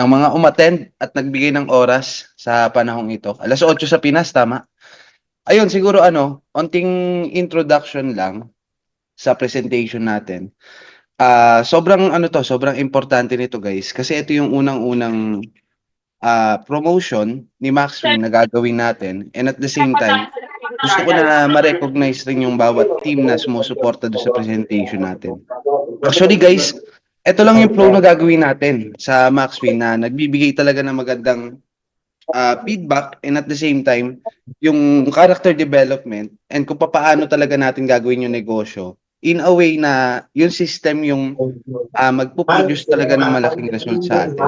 ang mga umattend at nagbigay ng oras sa panahong ito. 8:00 sa Pinas, tama? Ayun, siguro ano, onting introduction lang sa presentation natin. Sobrang ano 'to, sobrang importante nito guys, kasi ito yung unang-unang, promotion ni Maxwin na gagawin natin, and at the same time, gusto ko na ma-recognize rin yung bawat team na sumusuporta dun sa presentation natin. Actually guys, eto lang yung flow na gagawin natin sa Maxwin na nagbibigay talaga ng magandang feedback, and at the same time, yung character development and kung papaano talaga natin gagawin yung negosyo in a way na yung system yung magpo-produce talaga ng malaking result sa atin.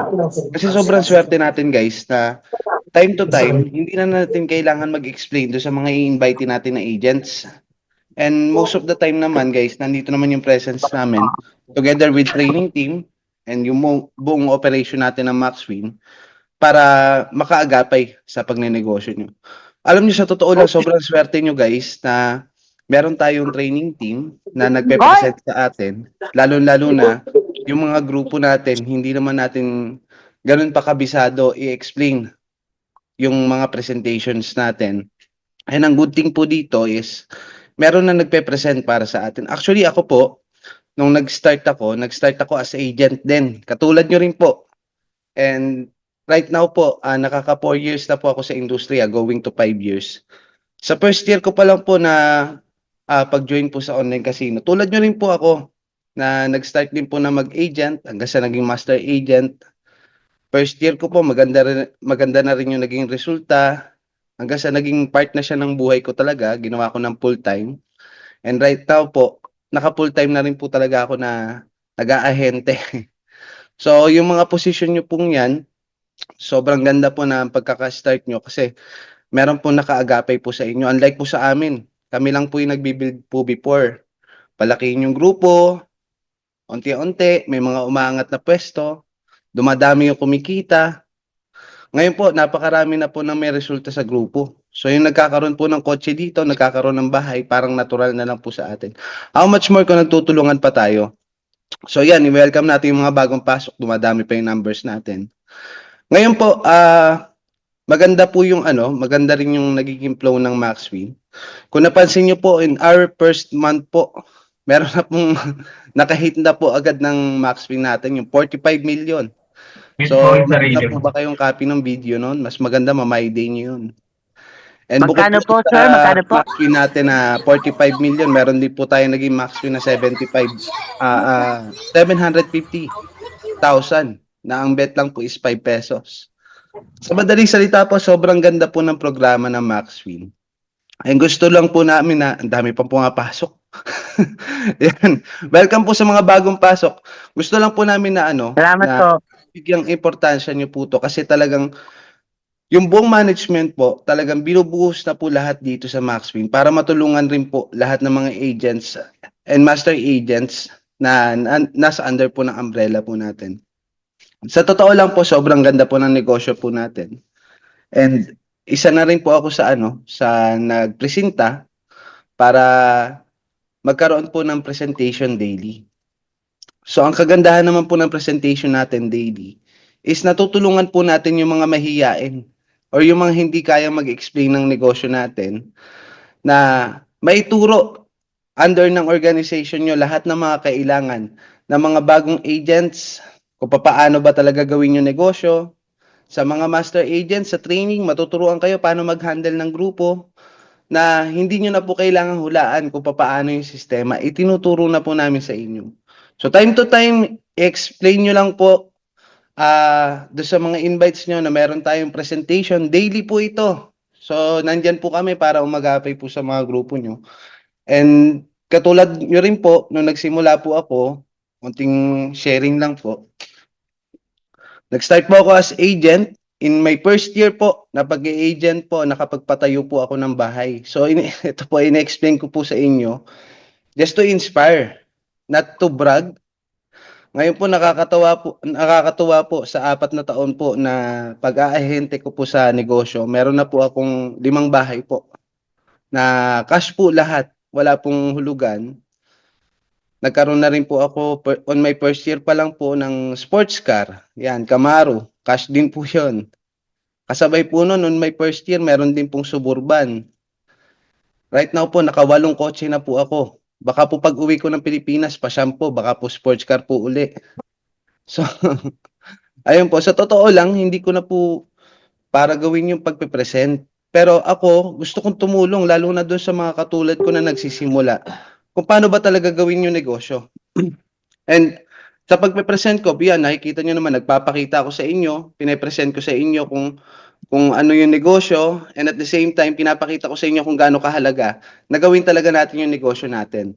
Kasi sobrang swerte natin guys na time to time, hindi na natin kailangan mag-explain do sa mga i-invite natin na agents. And most of the time naman guys, nandito naman yung presence namin together with training team and yung buong operation natin ng Maxwin para makaagapay sa pagnenegosyo nyo. Alam niyo sa totoo lang sobrang swerte niyo guys na meron tayong training team na nagpe-present sa atin, lalong-lalo na yung mga grupo natin hindi naman natin gano'n pa kabisado i-explain yung mga presentations natin. And ang good thing po dito is meron na nagpe-present para sa atin. Actually ako po, nung nag-start ako as agent din, katulad niyo rin po. And right now po, nakaka 4 years na po ako sa industriya, going to 5 years. Sa first year ko pa lang po na pag-join po sa online casino, tulad nyo rin po ako na nag-start din po na mag-agent hanggang sa naging master agent. First year ko po, maganda na rin yung naging resulta hanggang sa naging part na siya ng buhay ko talaga, ginawa ko ng full-time. And right now po, naka-full-time na rin po talaga ako na nag-aahente. So, yung mga position nyo pong yan, sobrang ganda po na pagkaka-start nyo kasi meron po nakaagapay po sa inyo. Unlike po sa amin, kami lang po yung nagbi-build po before. Palakihin yung grupo, unti-unti, may mga umaangat na pwesto, dumadami yung kumikita. Ngayon po, napakarami na po na may resulta sa grupo. So yung nagkakaroon po ng kotse dito, nagkakaroon ng bahay, parang natural na lang po sa atin. How much more kung nagtutulungan pa tayo? So yan, i-welcome natin yung mga bagong pasok, dumadami pa yung numbers natin. Ngayon po, maganda po yung ano, maganda rin yung nagiging flow ng Maxwin. Kung napansin niyo po, in our first month po, meron na pong nakahit na po agad ng Maxwin natin, yung 45 million. Hit mo So, yung meron na sarili po mo. ba kayong copy ng video noon? Mas maganda ma-my day niyo yun. And bukod Magkano po po, sa sir? Magkano po? Maxwin natin na 45 million, meron din po tayo naging Maxwin na 750,000 na ang bet lang po is 5 pesos. Sa madaling salita po, sobrang ganda po ng programa ng Maxwin. Ang gusto lang po namin na ang dami pang pumapasok. Yan. Welcome po sa mga bagong pasok. Gusto lang po namin na ano, Salamat na po. bigyang importansya niyo po to kasi talagang yung buong management po, talagang binubuhos na po lahat dito sa Maxwin para matulungan rin po lahat ng mga agents and master agents na nasa under po ng umbrella po natin. Sa totoo lang po, sobrang ganda po ng negosyo po natin. And isa na rin po ako sa ano, sa nagpresenta para magkaroon po ng presentation daily. So ang kagandahan naman po ng presentation natin daily is natutulungan po natin yung mga mahiyain or yung mga hindi kayang mag-explain ng negosyo natin na maituro under ng organization nyo lahat ng mga kailangan ng mga bagong agents, kung paano ba talaga gawin yung negosyo. Sa mga master agents, sa training, matuturuan kayo paano mag-handle ng grupo na hindi nyo na po kailangan hulaan kung paano yung sistema. Itinuturo na po namin sa inyo. So time to time, explain nyo lang po do sa mga invites nyo na meron tayong presentation. Daily po ito. So nandyan po kami para umagapay po sa mga grupo nyo. And katulad nyo rin po, nung nagsimula po ako, konting sharing lang po. Nag-start po ako as agent. In my first year po, na pag-agent po, nakapagpatayo po ako ng bahay. So, ito po, in-explain ko po sa inyo, just to inspire, not to brag. Ngayon po, nakakatuwa po sa 4 na taon po na pag-aahente ko po sa negosyo. Meron na po akong 5 bahay po na cash po lahat, wala pong hulugan. Nagkaroon na rin po ako on my first year pa lang po ng sports car. Yan, Camaro. Cash din po 'yon. Kasabay po nun on my first year meron din pong Suburban. Right now po naka-8 kotse na po ako. Baka po pag-uwi ko ng Pilipinas pa-siyam po, baka po sports car po uli. So, ayun po, sa totoo lang hindi ko na po para gawin yung pagpe-present. Pero ako, gusto kong tumulong lalo na dun sa mga katulad ko na nagsisimula, kung paano ba talaga gawin yung negosyo. And sa pagpe-present ko, yan, nakikita niyo naman, nagpapakita ako sa inyo, pine-present ko sa inyo kung ano yung negosyo, and at the same time, pinapakita ko sa inyo kung gaano kahalaga na gawin talaga natin yung negosyo natin.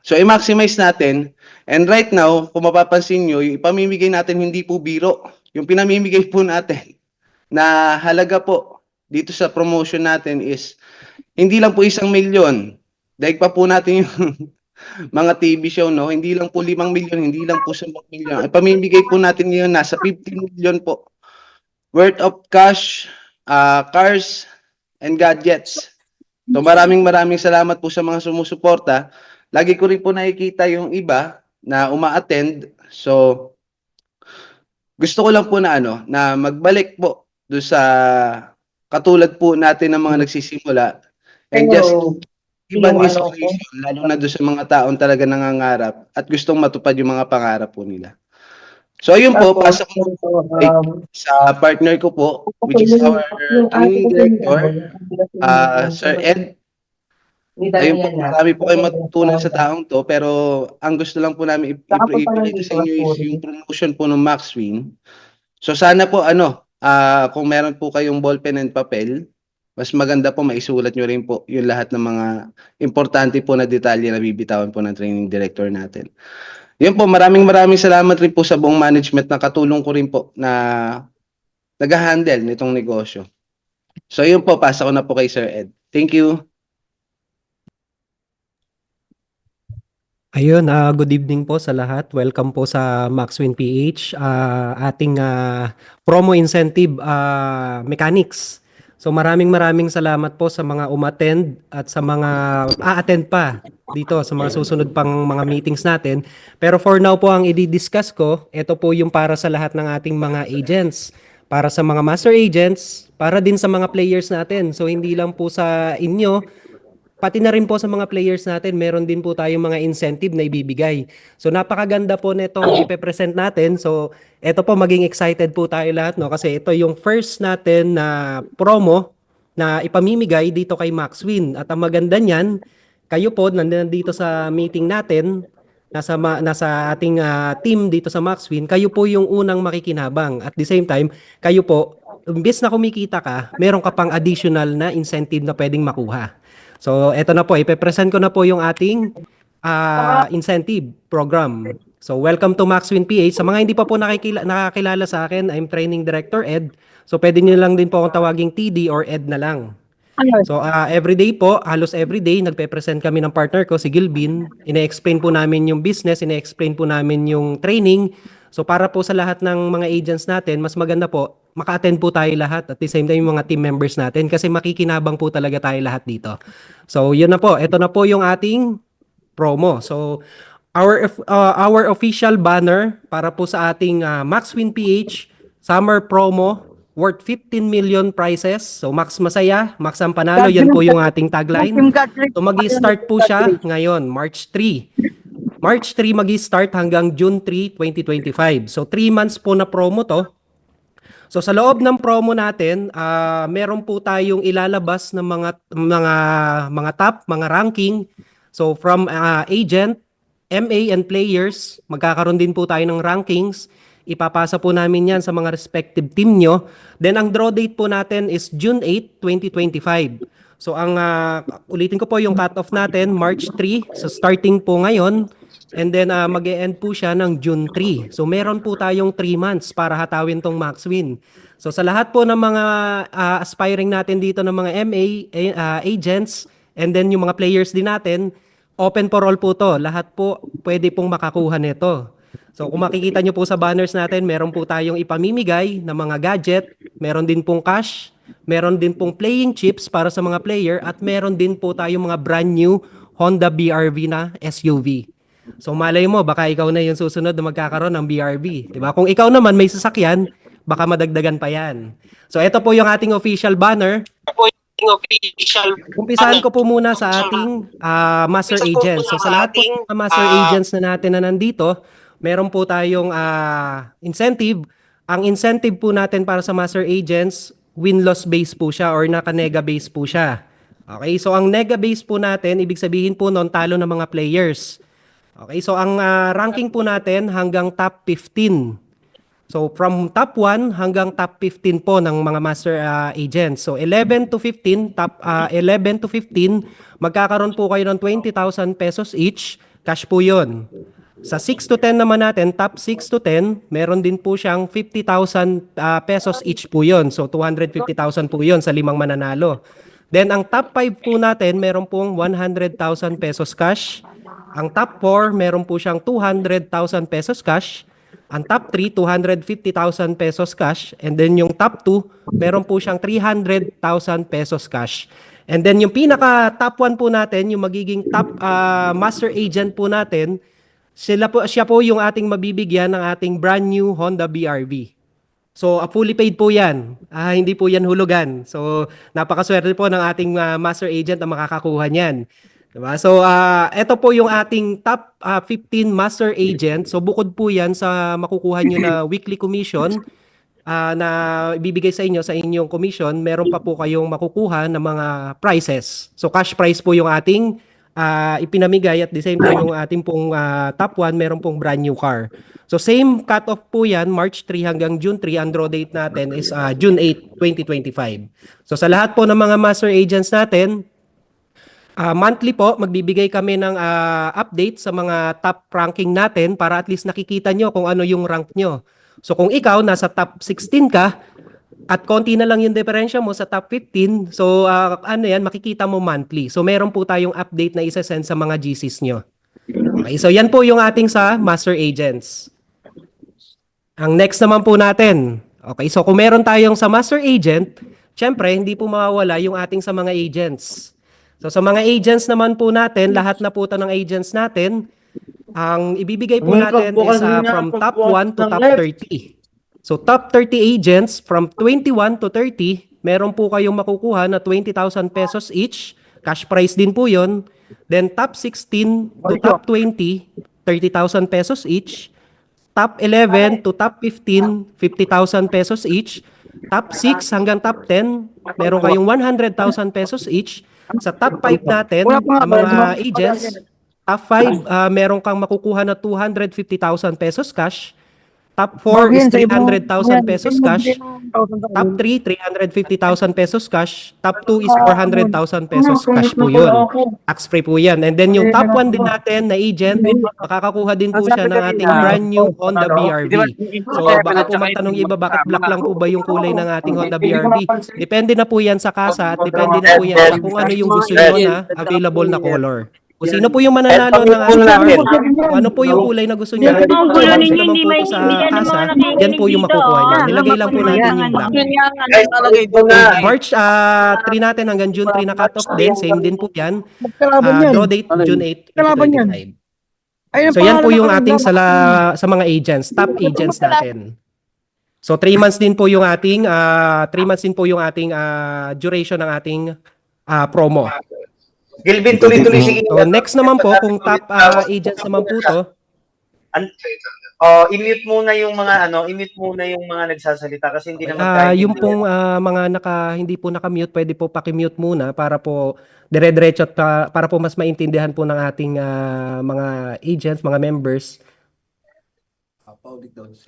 So, i-maximize natin, and right now, kung mapapansin nyo, yung ipamimigay natin hindi po biro. Yung pinamimigay po natin na halaga po dito sa promotion natin is hindi lang po 1,000,000. Daig pa po natin yung mga TV show, no? Hindi lang po 5,000,000, hindi lang po 10,000,000. Ipamimigay po natin ngayon nasa 50,000,000 po worth of cash, cars, and gadgets. So maraming maraming salamat po sa mga sumusuporta. Lagi ko rin po nakikita yung iba na uma-attend. So gusto ko lang po na ano, na magbalik po do sa katulad po natin ng mga nagsisimula and just give an inspiration lalo na do sa mga taong talaga nangangarap at gustong matupad yung mga pangarap po nila. So ayun po, pasok ko sa partner ko po, which is our training director, Sir Ed. Ayun po, marami po kayong matutunan sa taong to, pero ang gusto lang po namin ipakita sa inyo is yung promotion po ng Maxwin. So sana po kung meron po kayong ballpen and papel, mas maganda po maisulat nyo rin po yung lahat ng mga importante po na detalye na bibitawan po ng training director natin. Yun po, maraming salamat rin po sa buong management na katulong ko rin po na nag-handle nitong negosyo. So yun po, pasa ko na po kay Sir Ed. Thank you. Ayun, good evening po sa lahat. Welcome po sa Maxwin PH, ating promo incentive mechanics. So maraming salamat po sa mga umattend at sa mga a-attend pa dito sa mga susunod pang mga meetings natin. Pero for now po ang i-discuss ko, ito po yung para sa lahat ng ating mga agents, para sa mga master agents, para din sa mga players natin. So hindi lang po sa inyo, pati na rin po sa mga players natin, meron din po tayong mga incentive na ibibigay. So napakaganda po nitong ipe-present natin. So ito po, maging excited po tayo lahat, no? Kasi ito yung first natin na promo na ipamimigay dito kay Maxwin. At ang maganda niyan, kayo po nandito sa meeting natin, nasa ating team dito sa Maxwin, kayo po yung unang makikinabang. At the same time, kayo po, imbes na kumikita ka, meron ka pang additional na incentive na pwedeng makuha. So, eto na po, ipe-present ko na po yung ating incentive program. So, welcome to Maxwin PH. Sa mga hindi pa po nakakilala sa akin, I'm Training Director Ed. So, pwede niyo lang din po akong tawaging TD or Ed na lang. So, everyday po, halos everyday, nagpe-present kami ng partner ko, si Gilbin. Ine-explain po namin yung business, ine-explain po namin yung training. So, para po sa lahat ng mga agents natin, mas maganda po, maka-attend po tayo lahat at the same time yung mga team members natin kasi makikinabang po talaga tayo lahat dito. So, yun na po. Ito na po yung ating promo. So, our official banner para po sa ating Maxwin PH Summer Promo worth 15 million prizes. So, Max Masaya, Max ang Panalo, yan po yung ating tagline. So, mag-i-start po siya ngayon, March 3. March 3 mag-i-start hanggang June 3, 2025. So, 3 months po na promo to. So sa loob ng promo natin, meron po tayong ilalabas ng mga top, mga ranking. So from agent, MA and players, magkakaroon din po tayo ng rankings. Ipapasa po namin 'yan sa mga respective team nyo. Then ang draw date po natin is June 8, 2025. So ang ulitin ko po yung cut-off natin, March 3. So starting po ngayon. And then mag-e-end po siya ng June 3. So meron po tayong 3 months para hatawin tong Maxwin. So sa lahat po ng mga aspiring natin dito ng mga MA agents and then yung mga players din natin, open for all po to. Lahat po pwede pong makakuha nito. So kung makikita nyo po sa banners natin, meron po tayong ipamimigay na mga gadget, meron din pong cash, meron din pong playing chips para sa mga player at meron din po tayong mga brand new Honda BRV na SUV. So malay mo, baka ikaw na yung susunod na magkakaroon ng BRB. 'Di ba? Kung ikaw naman may sasakyan, baka madagdagan pa yan. So ito po yung ating official banner. Umpisahan ko po muna sa ating master agents. So sa lahat po ng mga master agents na natin na nandito, meron po tayong incentive. Ang incentive po natin para sa master agents, win-loss base po siya or naka-nega base po siya. Okay, so ang nega base po natin, ibig sabihin po noon talo ng mga players. Okay, so ang ranking po natin hanggang top 15. So from top 1 hanggang top 15 po ng mga master agents. So 11 to 15, top 11 to 15, magkakaroon po kayo ng 20,000 pesos each. Cash po 'yon. Sa 6 to 10 naman natin, top 6 to 10, meron din po siyang 50,000 pesos each po 'yon. So 250,000 po 'yon sa limang mananalo. Then ang top 5 po natin, meron pong 100,000 pesos cash. Ang top 4, meron po siyang 200,000 pesos cash. Ang top 3, 250,000 pesos cash. And then yung top 2, meron po siyang 300,000 pesos cash. And then yung pinaka top 1 po natin, yung magiging top master agent po natin, siya po yung ating mabibigyan ng ating brand new Honda BRV. So, fully paid po yan. Hindi po yan hulugan. So, napakaswerte po ng ating master agent na makakakuha niyan. Diba? So, ito po yung ating top 15 master agent. So, bukod po yan sa makukuha nyo na weekly commission na ibibigay sa inyo sa inyong commission, meron pa po kayong makukuha ng mga prizes. So, cash prize po yung ating ipinamigay at the same time yung ating pong top 1, meron pong brand new car. So, same cut-off po yan, March 3 hanggang June 3. Ang draw date natin is June 8, 2025. So, sa lahat po ng mga master agents natin, monthly po, magbibigay kami ng update sa mga top ranking natin para at least nakikita nyo kung ano yung rank nyo. So kung ikaw nasa top 16 ka at konti na lang yung diferensya mo sa top 15, so ano yan, makikita mo monthly. So meron po tayong update na isa-send sa mga GCs nyo. Okay, so yan po yung ating sa master agents. Ang next naman po natin. Okay, so kung meron tayong sa master agent, syempre hindi po mawawala yung ating sa mga agents. So sa mga agents naman po natin, lahat na po ng agents natin, ang ibibigay po natin is from top 1 to top 30. So top 30 agents from 21 to 30, meron po kayong makukuha na 20,000 pesos each. Cash prize din po 'yon. Then top 16 to top 20, 30,000 pesos each. Top 11 to top 15, 50,000 pesos each. Top 6 hanggang top 10, meron kayong 100,000 pesos each. Sa top 5 natin, ang mga agents, top 5, meron kang makukuha na 250,000 pesos cash. Top 4 is 300,000 pesos cash. Top 3, 350,000 pesos cash. Top 2 is 400,000 pesos cash po yun. Tax free po yan. And then yung top 1 din natin na agent, makakakuha din po siya ng ating brand new Honda BRV. So baka po magtanong iba, bakit black lang po ba yung kulay ng ating Honda BRV? Depende na po yan sa kasa at depende na po yan sa kung ano yung gusto nyo na available na color. Kung sino po yung mananalo ng ating car, kung ano po yung kulay na gusto niya, kung ano naman po ito sa kasa, yan po yung makukuha niya. Nilagay lang po natin yung black. March 3 natin hanggang June 3 na cut-off din, same din po yan. Draw date June 8, 2025. So yan po yung ating sa mga agents, top agents natin. So 3 months din po yung ating duration ng ating promo. Gilvin, tuloy-tuloy sige. So next naman po, kung top agents naman po to, i-mute muna yung mga nagsasalita kasi hindi naman yung pong mga hindi po naka-mute, pwede po paki-mute muna para po dire-diretso at para po mas maintindihan po ng ating mga agents, mga members.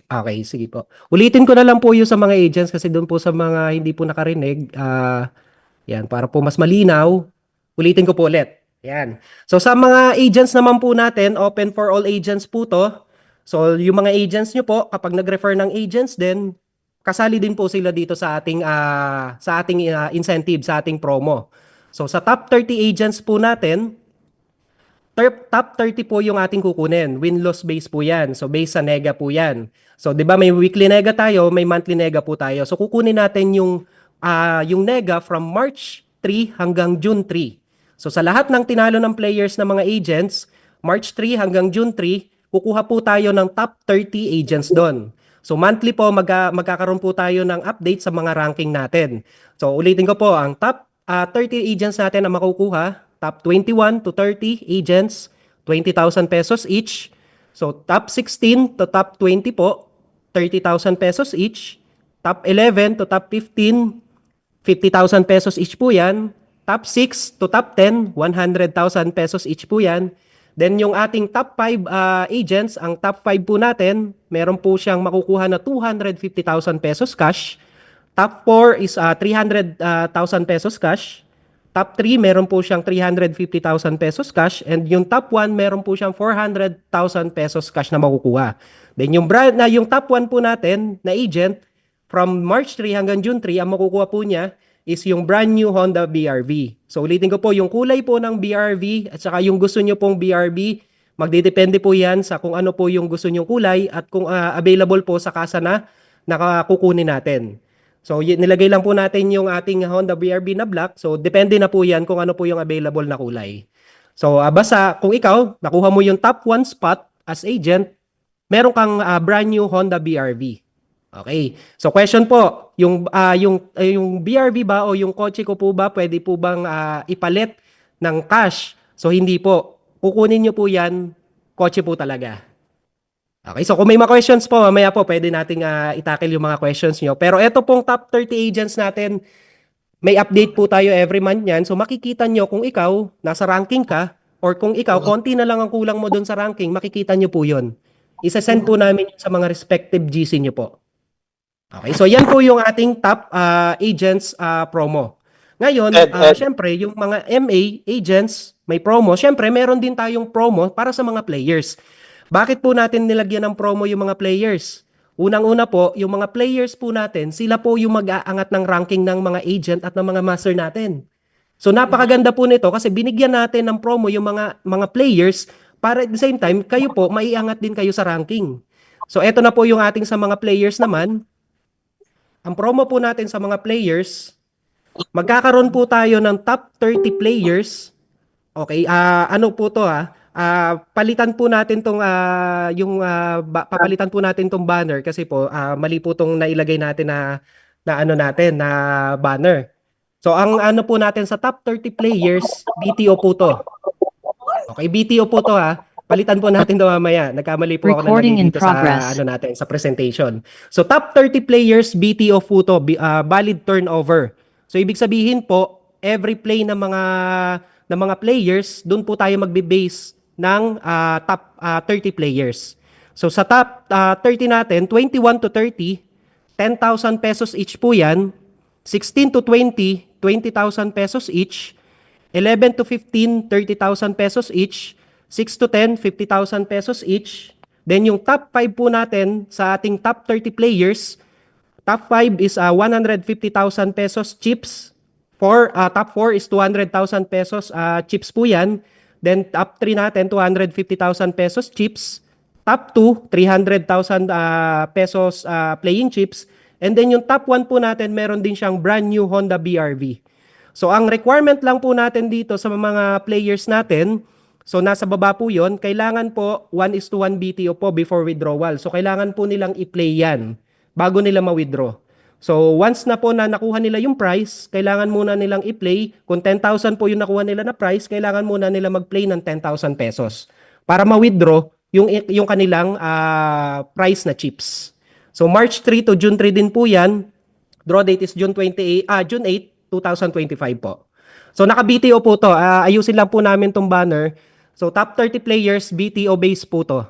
Okay, sige po. Ulitin ko na lang po yung sa mga agents kasi doon po sa mga hindi po nakarinig, yan, para po mas malinaw. Ulitin ko po ulit. Yan. So sa mga agents naman po natin, open for all agents po to. So yung mga agents nyo po, kapag nag-refer ng agents din, kasali din po sila dito sa ating incentive, sa ating promo. So sa top 30 agents po natin, top 30 po yung ating kukunin. Win-loss base po yan. So base sa nega po yan. So 'di ba may weekly nega tayo, may monthly nega po tayo. So kukunin natin yung nega from March 3 hanggang June 3. So sa lahat ng tinalo ng players ng mga agents, March 3 hanggang June 3, kukuha po tayo ng top 30 agents doon. So monthly po magkakaroon po tayo ng update sa mga ranking natin. So ulitin ko po, ang top 30 agents natin ang makukuha, top 21 to 30 agents, 20,000 pesos each. So top 16 to top 20 po, 30,000 pesos each. Top 11 to top 15, 50,000 pesos each po yan. Top 6 to top 10, 100,000 pesos each po yan. Then yung ating top 5 agents, ang top 5 po natin, meron po siyang makukuha na 250,000 pesos cash. Top 4 is 300,000 pesos cash. Top 3, meron po siyang 350,000 pesos cash. And yung top 1, meron po siyang 400,000 pesos cash na makukuha. Then yung top 1 po natin na agent, from March 3 hanggang June 3, ang makukuha po niya is yung brand new Honda BRV. So ulitin ko po, yung kulay po ng BRV at saka yung gusto nyo pong BRV, magdidepende po yan sa kung ano po yung gusto nyong kulay at kung available po sa kasa na nakakukunin natin. So nilagay lang po natin yung ating Honda BRV na black. So depende na po yan kung ano po yung available na kulay. So basta kung ikaw, nakuha mo yung top 1 spot as agent, meron kang brand new Honda BRV. Okay. So question po, yung BRV ba o yung kotse ko po ba pwede po bang ipalit ng cash? So hindi po. Kukunin niyo po 'yan, kotse po talaga. Okay, so kung may mga questions po, mamaya po pwede nating itackle yung mga questions nyo. Pero eto pong top 30 agents natin, may update po tayo every month yan. So makikita nyo kung ikaw nasa ranking ka or kung ikaw konti na lang ang kulang mo doon sa ranking, makikita nyo po yun. Isa-send po namin yun sa mga respective GC nyo po. Okay, so yan po yung ating top agents promo. Ngayon, syempre, yung mga MA agents, may promo. Syempre, meron din tayong promo para sa mga players. Bakit po natin nilagyan ng promo yung mga players? Unang-una po, yung mga players po natin, sila po yung mag-aangat ng ranking ng mga agent at ng mga master natin. So napakaganda po nito kasi binigyan natin ng promo yung mga players para at the same time, kayo po, maiangat din kayo sa ranking. So eto na po yung ating sa mga players naman. Ang promo po natin sa mga players, magkakaroon po tayo ng top 30 players. Okay, ano po to palitan po natin tong papalitan po natin tong banner kasi po mali po tong nailagay natin na ano natin na banner. So ang ano po natin sa top 30 players, BTO po to. Okay, BTO po to Palitan po natin to mamaya. Nagkamali po ako Recording nalagay in dito sa progress. ano natin sa presentation. So top 30 players, BTO po to, valid turnover. So ibig sabihin po, every play ng mga players, doon po tayo magbe-base ng top 30 players. So sa top 30 natin, 21 to 30, 10,000 pesos each po yan. 16 to 20, 20,000 pesos each. 11 to 15, 30,000 pesos each. 6 to 10, 50,000 pesos each. Then yung top 5 po natin sa ating top 30 players, top 5 is 150,000 pesos chips. Top 4 is 200,000 pesos chips po yan. Then top 3 natin, 250,000 pesos chips. Top 2, 300,000 pesos playing chips. And then yung top 1 po natin, meron din siyang brand new Honda BRV. So ang requirement lang po natin dito sa mga players natin, so nasa baba po yon, kailangan po 1:1 BTO po before withdrawal. So kailangan po nilang i-play yan bago nila ma-withdraw. So once na po na nakuha nila yung price, kailangan muna nilang i-play. Kung 10,000 po yung nakuha nila na price, kailangan muna nila mag-play ng 10,000 pesos para ma-withdraw yung kanilang price na chips. So March 3 to June 3 din po yan. Draw date is June 8, 2025 po. So naka-BTO po to. Ayusin lang po namin tong banner. So top 30 players, BTO base po to.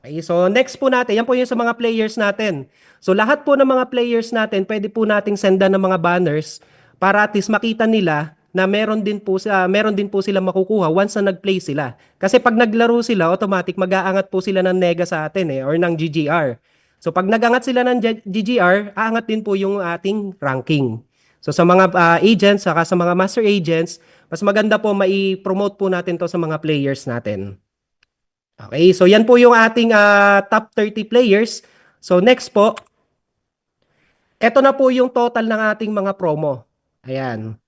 Okay, so next po natin, yan po yung sa mga players natin. So lahat po ng mga players natin, pwede po nating sendan ng mga banners para at least makita nila na meron din po sila makukuha once na nag-play sila. Kasi pag naglaro sila, automatic mag-aangat po sila ng nega sa atin or ng GGR. So pag nagangat sila ng GGR, aangat din po yung ating ranking. So sa mga agents, saka sa mga master agents, mas maganda po mai-promote po natin to sa mga players natin. Okay, so yan po yung ating top 30 players. So next po, eto na po yung total ng ating mga promo. Ayan.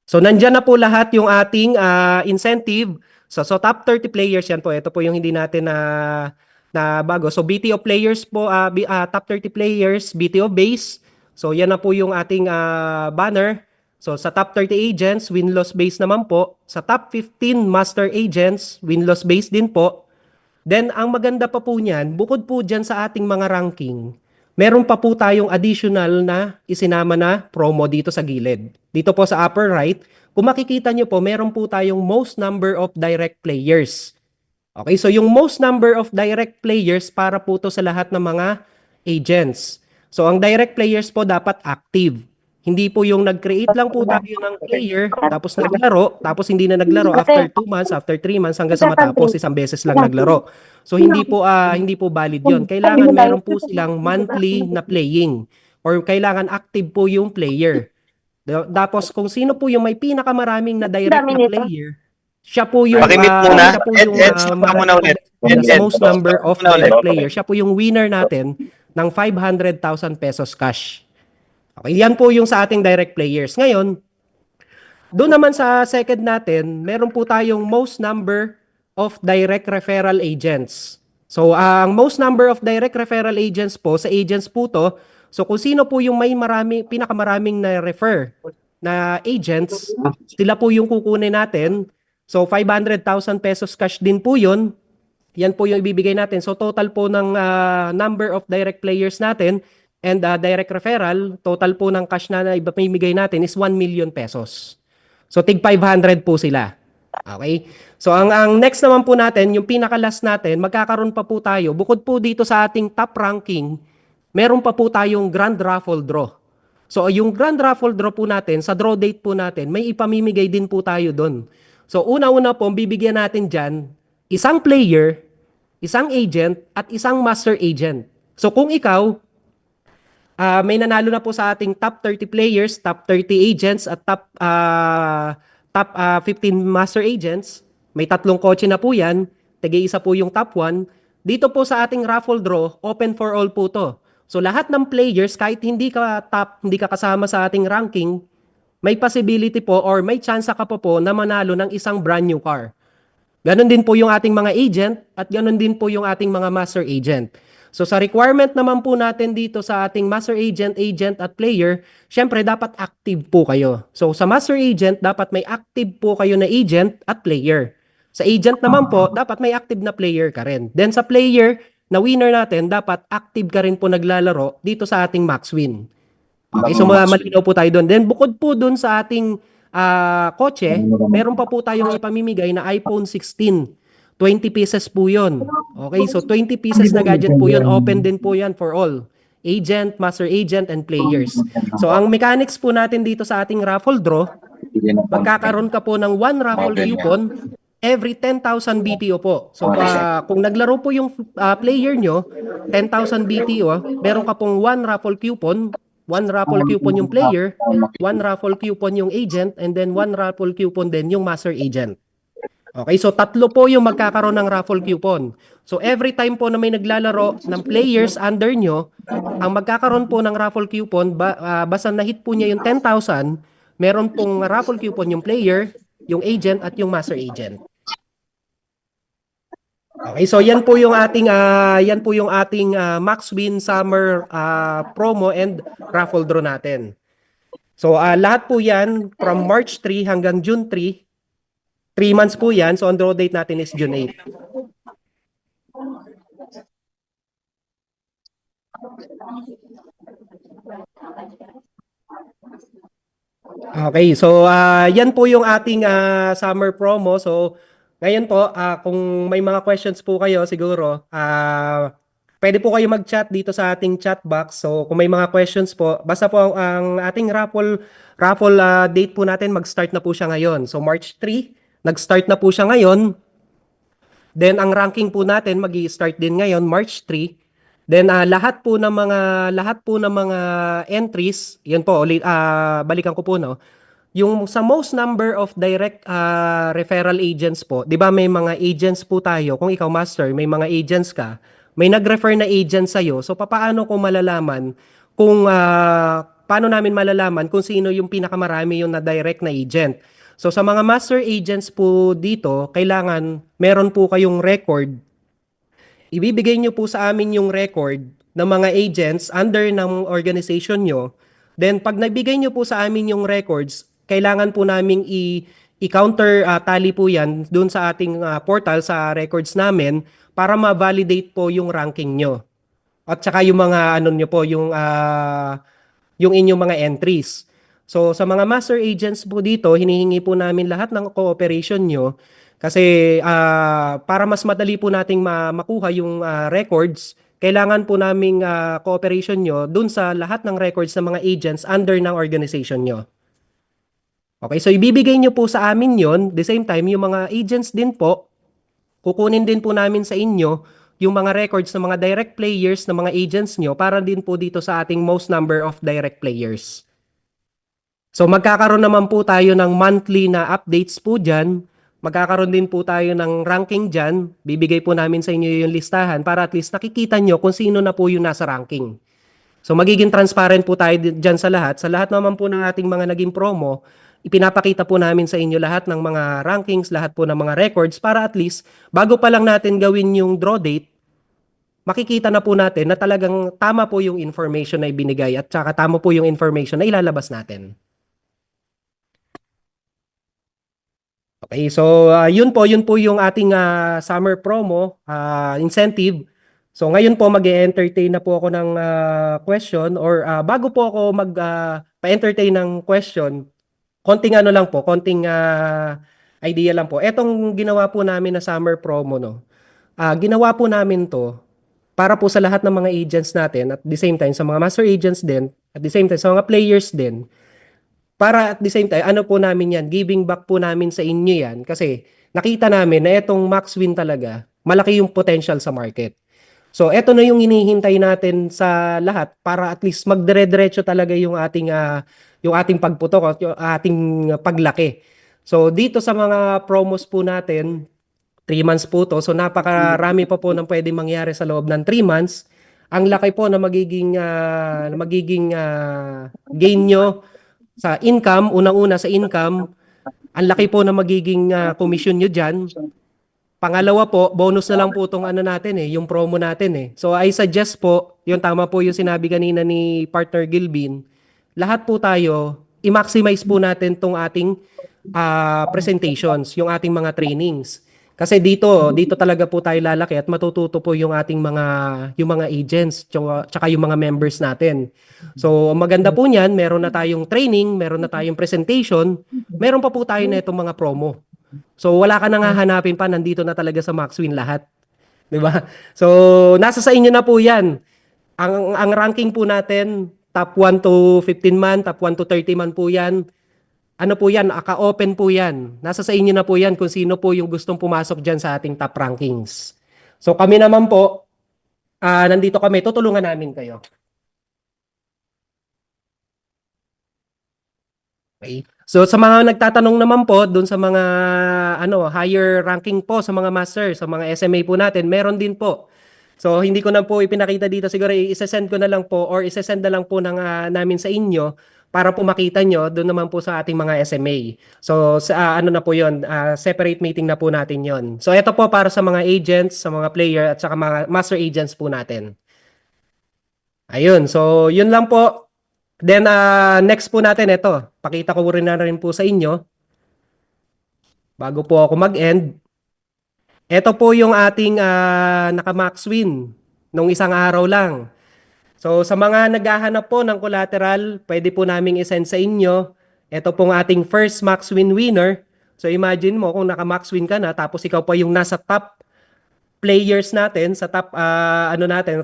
So nandiyan na po lahat yung ating incentive. So top 30 players yan po. Ito po yung hindi natin na bago. So BTO players po, top 30 players, BTO base. So yan na po yung ating banner. So sa top 30 agents, win-loss base naman po. Sa top 15 master agents, win-loss base din po. Then, ang maganda pa po niyan, bukod po dyan sa ating mga ranking, meron pa po tayong additional na isinama na promo dito sa gilid. Dito po sa upper right, kung makikita nyo po, meron po tayong most number of direct players. Okay, so yung most number of direct players para po to sa lahat ng mga agents. So, ang direct players po dapat active. Hindi po yung nag-create lang po tayo ng player, tapos naglaro, tapos hindi na naglaro after 2 months, after 3 months, hanggang sa matapos, isang beses lang naglaro. So hindi po valid 'yon. Kailangan meron po silang monthly na playing or kailangan active po yung player. Tapos kung sino po yung may pinakamaraming na direct na player, siya po yung Pakimute muna. siya po yung Stop ka muna ulit. most number of Muna ulit. direct players. Siya po yung winner natin ng 500,000 pesos cash. Okay, yan po yung sa ating direct players. Ngayon, doon naman sa second natin, meron po tayong most number of direct referral agents. So, ang most number of direct referral agents po, sa agents po to, so kung sino po yung may pinakamaraming na refer na agents, sila po yung kukunin natin. So, 500,000 pesos cash din po yun. Yan po yung ibibigay natin. So, total po ng number of direct players natin and direct referral, total po ng cash na ibibigay natin is 1 million pesos. So, tig 500 po sila. Okay? So, ang next naman po natin, yung pinaka-last natin, magkakaroon pa po tayo, bukod po dito sa ating top ranking, meron pa po tayong grand raffle draw. So, yung grand raffle draw po natin, sa draw date po natin, may ipamimigay din po tayo doon. So, una-una po, bibigyan natin dyan, isang player, isang agent, at isang master agent. So, kung ikaw, may nanalo na po sa ating top 30 players, top 30 agents, at top 15 master agents. May 3 kotse na po yan. Tig-isa po yung top 1. Dito po sa ating raffle draw, open for all po to. So lahat ng players, kahit hindi ka top, hindi ka kasama sa ating ranking, may possibility po or may chance ka po na manalo ng isang brand new car. Ganon din po yung ating mga agent at ganon din po yung ating mga master agent. So sa requirement naman po natin dito sa ating master agent, agent at player, syempre dapat active po kayo. So sa master agent, dapat may active po kayo na agent at player. Sa agent naman po, dapat may active na player ka rin. Then sa player na winner natin, dapat active ka rin po naglalaro dito sa ating max win. Okay, so malinaw po tayo doon. Then bukod po doon sa ating kotse, meron pa po tayong ipamimigay na iPhone 16. 20 pieces po yun. Okay, so 20 pieces na gadget po yun. Open din po yan for all. Agent, master agent, and players. So ang mechanics po natin dito sa ating raffle draw, magkakaroon ka po ng 1 raffle coupon every 10,000 BTO po. So kung naglaro po yung player nyo, 10,000 BTO, meron ka pong 1 raffle coupon. 1 raffle coupon yung player, 1 raffle coupon yung agent, and then 1 raffle coupon din yung master agent. Okay, so 3 po yung magkakaroon ng raffle coupon. So every time po na may naglalaro ng players under nyo, ang magkakaroon po ng raffle coupon, basta na-hit po niya yung 10,000, meron pong raffle coupon yung player, yung agent, at yung master agent. Okay, so yan po yung ating Max Win Summer promo and raffle draw natin. So lahat po yan from March 3 hanggang June 3. 3 months po yan. So, ang draw date natin is June 8. Okay. So, yan po yung ating summer promo. So, ngayon po, kung may mga questions po kayo, siguro, pwede po kayo mag-chat dito sa ating chat box. So, kung may mga questions po, basta po ang ating raffle date po natin, mag-start na po siya ngayon. So, March 3. Nag-start na po siya ngayon. Then ang ranking po natin magi-start din ngayon March 3. Then lahat po ng mga entries, 'yun po ulit balikan ko po no. Yung sa most number of direct referral agents po, 'di ba may mga agents po tayo. Kung ikaw master, may mga agents ka, may nag-refer na agent sa iyo. So papaano ko malalaman kung paano namin malalaman kung sino yung pinakamarami yung na-direct na agent. So sa mga master agents po dito, kailangan meron po kayong record. Ibibigay nyo po sa amin yung record ng mga agents under ng organization nyo. Then pag nagbigay nyo po sa amin yung records, kailangan po naming i-counter tally po yan dun sa ating portal sa records namin para ma-validate po yung ranking nyo. At saka yung mga ano nyo po, yung inyong mga entries. So sa mga master agents po dito, hinihingi po namin lahat ng cooperation nyo kasi para mas madali po nating makuha yung records, kailangan po naming cooperation nyo dun sa lahat ng records ng mga agents under ng organization nyo. Okay, so ibibigay nyo po sa amin yon. The same time, yung mga agents din po, kukunin din po namin sa inyo yung mga records ng mga direct players ng mga agents nyo para din po dito sa ating most number of direct players. So magkakaroon naman po tayo ng monthly na updates po dyan. Magkakaroon din po tayo ng ranking dyan. Bibigay po namin sa inyo yung listahan para at least nakikita nyo kung sino na po yung nasa ranking. So magiging transparent po tayo dyan sa lahat. Sa lahat naman po ng ating mga naging promo, ipinapakita po namin sa inyo lahat ng mga rankings, lahat po ng mga records para at least bago pa lang natin gawin yung draw date, makikita na po natin na talagang tama po yung information na ibinigay at saka tama po yung information na ilalabas natin. Okay, so yun po yung ating summer promo incentive. So ngayon po mag-e-entertain na po ako ng question or bago po ako pa-entertain ng question, konting ano lang po, konting idea lang po. Etong ginawa po namin na summer promo, no. Ginawa po namin to para po sa lahat ng mga agents natin at the same time sa mga master agents din, at the same time sa mga players din. Para at the same time, ano po namin yan, giving back po namin sa inyo yan kasi nakita namin na etong max win talaga, malaki yung potential sa market. So eto na yung hinihintay natin sa lahat para at least magdire-diretso talaga yung ating pagputok at yung ating paglaki. So dito sa mga promos po natin, 3 months po to. So napakarami pa po ng pwedeng mangyari sa loob ng 3 months. Ang laki po na magiging gain nyo sa income, unang-una sa income, ang laki po na magiging commission nyo dyan. Pangalawa po, bonus na lang po itong ano natin yung promo natin So I suggest po, yung tama po yung sinabi kanina ni Partner Gilbin, lahat po tayo, i-maximize po natin tong ating presentations, yung ating mga trainings. Kasi dito talaga po tayo lalaki at matututo po yung mga agents tsaka yung mga members natin. So, ang maganda po niyan, meron na tayong training, meron na tayong presentation, meron pa po tayo na itong mga promo. So, wala ka nang hahanapin pa, nandito na talaga sa Maxwin lahat. 'Di ba? So, nasa sa inyo na po 'yan. Ang ranking po natin, top 1 to 15 man, top 1 to 30 man po 'yan. Ano po yan, aka-open po yan. Nasa sa inyo na po yan kung sino po yung gustong pumasok dyan sa ating top rankings. So kami naman po, nandito kami, tutulungan namin kayo. Okay. So sa mga nagtatanong naman po, dun sa mga higher ranking po, sa mga master, sa mga SMA po natin, meron din po. So hindi ko na po ipinakita dito, siguro i-send ko na lang po or i-send na lang po namin sa inyo para po makita nyo doon naman po sa ating mga SMA. So sa ano na po 'yon, separate meeting na po natin 'yon. So ito po para sa mga agents, sa mga player at saka mga master agents po natin. Ayun, so yun lang po. Then next po natin ito, pakita ko rin na rin po sa inyo bago po ako mag-end. Ito po yung ating naka-max win nung isang araw lang. So sa mga naghahanap po ng collateral, pwede po naming isend sa inyo. Ito pong ating first max win winner. So imagine mo kung naka-max win ka na tapos ikaw pa yung nasa top players natin, sa top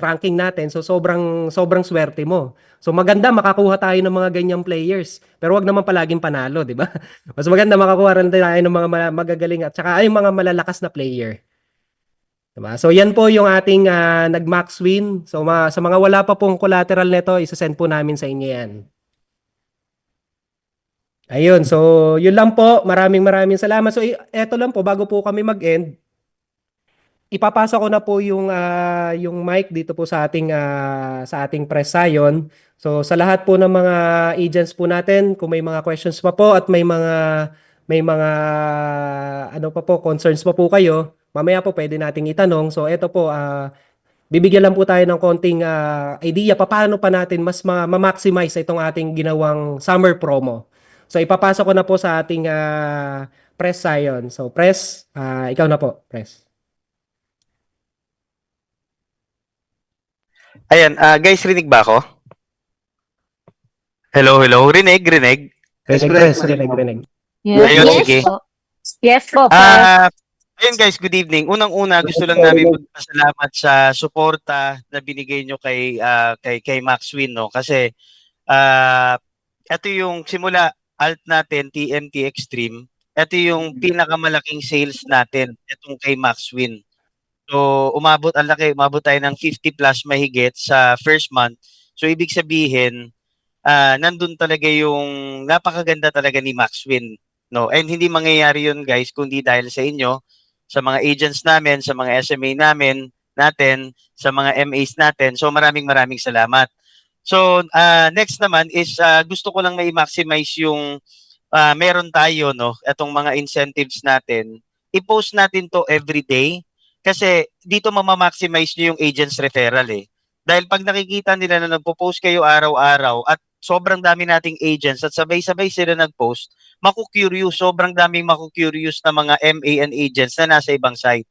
ranking natin. So sobrang swerte mo. So maganda makakuha tayo ng mga ganyang players. Pero wag naman palaging panalo, di ba? Mas maganda makakuha rin tayo ng mga magagaling at saka ay mga malalakas na player. Diba? So yan po yung ating nag-max win. So sa mga wala pa pong collateral nito, isa-send po namin sa inyo yan. Ayun, so yun lang po. Maraming salamat. So eto lang po, bago po kami mag-end, ipapasa ko na po yung mic dito po sa ating press scion. So sa lahat po ng mga agents po natin, kung may mga questions pa po at may mga ano pa po concerns pa po kayo, mamaya po pwede nating itanong. So ito po, bibigyan lang po tayo ng konting idea paano pa natin mas ma-maximize itong ating ginawang summer promo. So ipapasa ko na po sa ating press scion. So press, ikaw na po, press. Ayan, guys, rinig ba ako? Hello, hello. Rinig. Yes, Rinig, press, press, rinig, rinig. Ayun, Yes sige. po. Yes po, pre. Ayun guys, good evening. Unang-una, gusto lang namin magpasalamat sa suporta na binigay nyo kay Maxwin, no? Kasi ito yung simula alt natin, TMT Extreme. Ito yung pinakamalaking sales natin, itong kay Maxwin. So, ang laki, umabot tayo ng 50 plus mahigit sa first month. So, ibig sabihin, nandun talaga yung napakaganda talaga ni Maxwin, no? And hindi mangyayari yun, guys, kundi dahil sa inyo, sa mga agents namin, sa mga SMA natin, sa mga MAs natin. So, maraming salamat. So, next naman is gusto ko lang ma-maximize yung meron tayo, no? Itong mga incentives natin. I-post natin to every day kasi dito mamamaximize nyo yung agents referral eh. Dahil pag nakikita nila na nagpo-post kayo araw-araw at sobrang dami nating agents at sabay-sabay sila nag-post, maku-curious, sobrang daming maku-curious na mga MA and agents na nasa ibang site.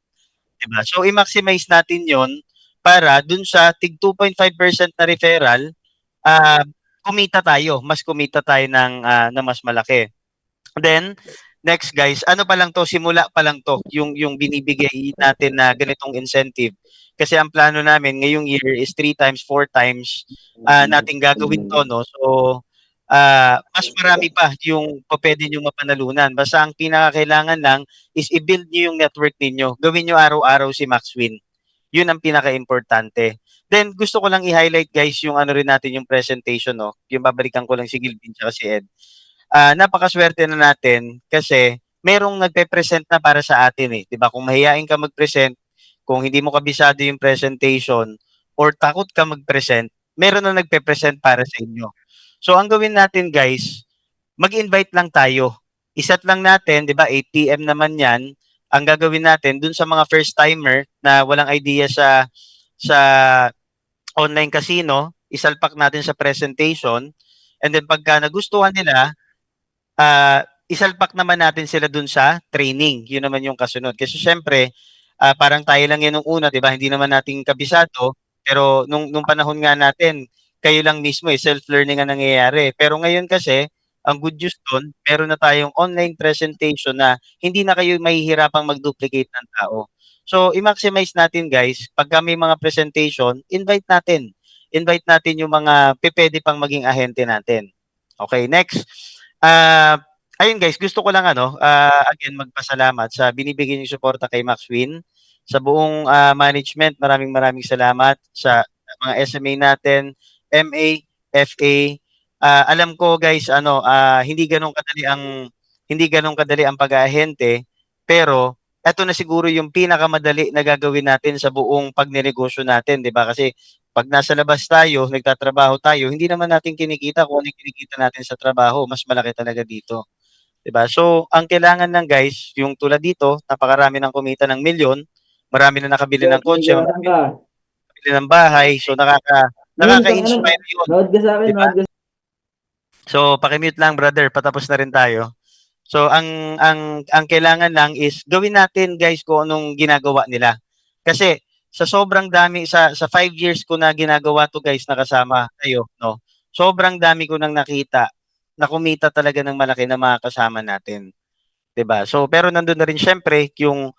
Diba? So, i-maximize natin yon para dun sa tig 2.5% na referral, mas kumita tayo ng mas malaki. Then, next guys, ano pa lang to, simula pa lang to, yung binibigay natin na ganitong incentive. Kasi ang plano namin ngayong year is 3 times, 4 times natin gagawin to, no? So, mas marami pa yung pwede nyo mapanalunan. Basta ang pinakakailangan lang is i-build nyo yung network ninyo. Gawin nyo araw-araw si Maxwin. Yun ang pinaka-importante. Then, gusto ko lang i-highlight guys yung ano rin natin yung presentation, no? Yung babalikan ko lang si Gilvin at si Ed. Napakaswerte na natin kasi merong nagpe-present na para sa atin eh. 'Di ba? Kung mahiyain ka mag-present, kung hindi mo kabisado yung presentation or takot ka mag-present, meron na nagpe-present para sa inyo. So ang gawin natin guys, mag-invite lang tayo. Iset lang natin, 'di ba? 8 PM naman 'yan. Ang gagawin natin dun sa mga first timer na walang idea sa online casino, isalpak natin sa presentation and then pagka nagustuhan nila, isalpak naman natin sila dun sa training. Yun naman yung kasunod. Kasi syempre, parang tayo lang yan nung una, di ba? Hindi naman natin kabisado. Pero nung panahon nga natin, kayo lang mismo self-learning ang nangyayari. Pero ngayon kasi, ang good news dun, meron na tayong online presentation na hindi na kayo mahihirapang mag-duplicate ng tao. So, i-maximize natin guys, pagka may mga presentation, invite natin. Invite natin yung mga pwede pang maging ahente natin. Okay, next. Ayun guys, gusto ko lang again magpasalamat sa binibigay niyong suporta kay Maxwin. Sa buong management, maraming salamat sa mga SMA natin, MA, FA. Alam ko guys, hindi ganun kadali ang pag-aahente, pero eto na siguro yung pinakamadali na gagawin natin sa buong pagnenegosyo natin, 'di ba? Kasi pag nasa labas tayo, nagtatrabaho tayo, hindi naman natin kinikita kung ano yung kinikita natin sa trabaho, mas malaki talaga dito. 'Di ba? So, ang kailangan lang guys, yung tulad dito, napakarami ng kumita ng milyon, marami na nakabili ng kotse, nakabili ng bahay, so nakaka-inspire yun. Nood ka sa akin, Diba? nood ka. So, paki-mute lang brother, patapos na rin tayo. So, ang kailangan lang is gawin natin guys kung anong ginagawa nila. Kasi sa sobrang dami sa 5 years ko na ginagawa to guys nakasama kayo, no. Sobrang dami ko nang nakita na kumita talaga ng malaki na mga kasama natin. 'Di ba? So, pero nandun na rin syempre yung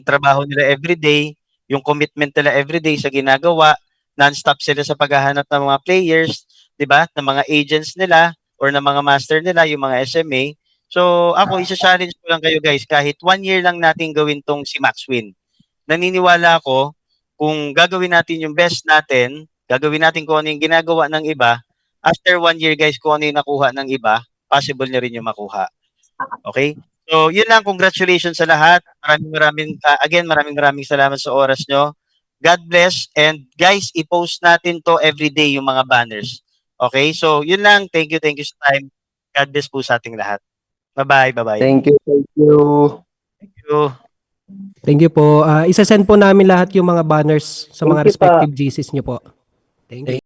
trabaho nila everyday, yung commitment nila everyday sa ginagawa, non-stop sila sa paghahanap ng mga players, 'di ba? Ng mga agents nila or ng mga master nila, yung mga SMA. So, ako isa-challenge ko lang kayo guys, kahit 1 year lang natin gawin tong si Maxwin. Naniniwala ako kung gagawin natin yung best natin, gagawin natin kung ano yung ginagawa ng iba, after 1 year guys, kung ano yung nakuha ng iba, possible nyo rin yung makuha. Okay? So, yun lang. Congratulations sa lahat. Maraming salamat sa oras nyo. God bless. And guys, i-post natin to everyday yung mga banners. Okay? So, yun lang. Thank you sa time. God bless po sa ating lahat. Bye-bye. Bye-bye. Thank you, thank you. Thank you. Thank you po. Isa-send po namin lahat yung mga banners sa mga Thank you pa. respective GCs nyo po. Thank you.